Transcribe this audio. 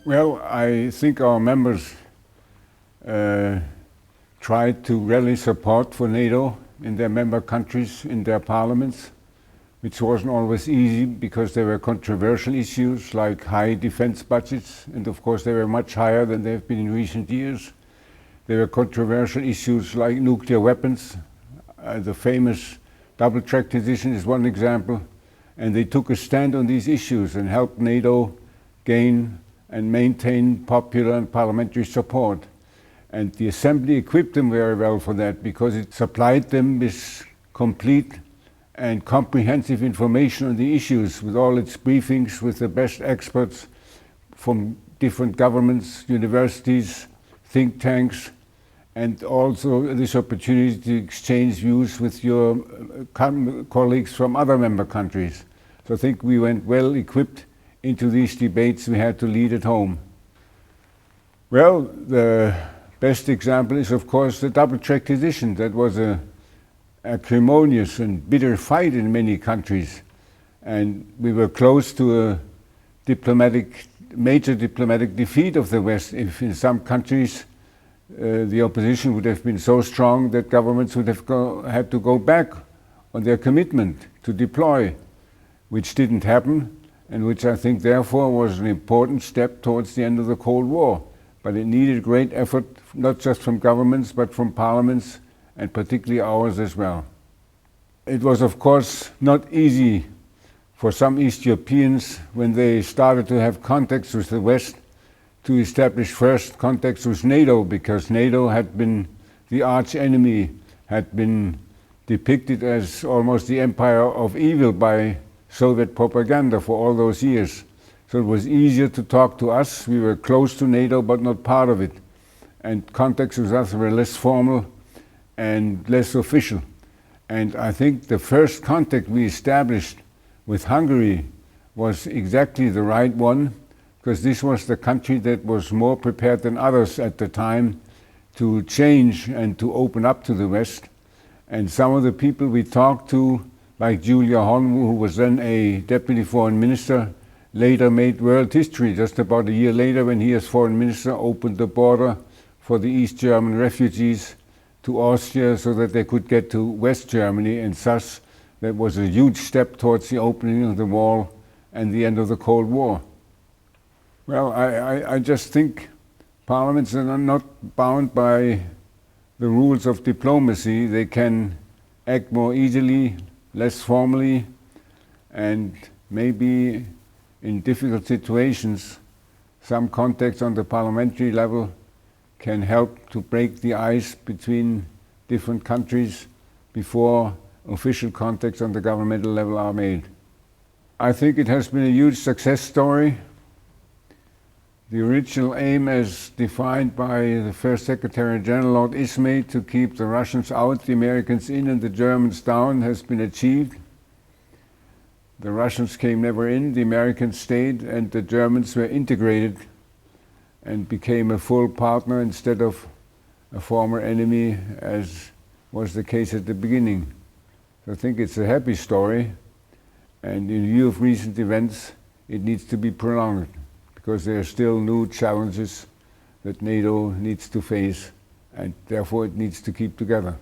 Well, I think our members tried to rally support for NATO in their member countries, in their parliaments, which wasn't always easy because there were controversial issues like high defense budgets, and of course they were much higher than they have been in recent years. There were controversial issues like nuclear weapons. The famous double-track decision is one example, and they took a stand on these issues and helped NATO gain and maintain popular and parliamentary support. And the Assembly equipped them very well for that because it supplied them with complete and comprehensive information on the issues, with all its briefings, with the best experts from different governments, universities, think tanks, and also this opportunity to exchange views with your colleagues from other member countries. So I think we went well equipped into these debates we had to lead at home. Well, the best example is, of course, the double-track decision. That was a acrimonious and bitter fight in many countries, and we were close to a major diplomatic defeat of the West if in some countries the opposition would have been so strong that governments would have had to go back on their commitment to deploy, which didn't happen, and which I think therefore was an important step towards the end of the Cold War. But it needed great effort, not just from governments, but from parliaments, and particularly ours as well. It was, of course, not easy for some East Europeans when they started to have contacts with the West to establish first contacts with NATO, because NATO had been the arch enemy, had been depicted as almost the empire of evil by Soviet propaganda for all those years. So it was easier to talk to us. We were close to NATO, but not part of it. And contacts with us were less formal and less official. And I think the first contact we established with Hungary was exactly the right one, because this was the country that was more prepared than others at the time to change and to open up to the West. And some of the people we talked to, like Julia Holm, who was then a deputy foreign minister, later made world history. Just about a year later, when he as foreign minister opened the border for the East German refugees to Austria so that they could get to West Germany, and thus that was a huge step towards the opening of the wall and the end of the Cold War. Well, I just think parliaments are not bound by the rules of diplomacy. They can act more easily, less formally, and maybe in difficult situations, some contacts on the parliamentary level can help to break the ice between different countries before official contacts on the governmental level are made. I think it has been a huge success story. The original aim, as defined by the first Secretary General, Lord Ismay, to keep the Russians out, the Americans in, and the Germans down, has been achieved. The Russians came never in, the Americans stayed, and the Germans were integrated and became a full partner instead of a former enemy, as was the case at the beginning. So I think it's a happy story, and in view of recent events, it needs to be prolonged, because there are still new challenges that NATO needs to face, and therefore it needs to keep together.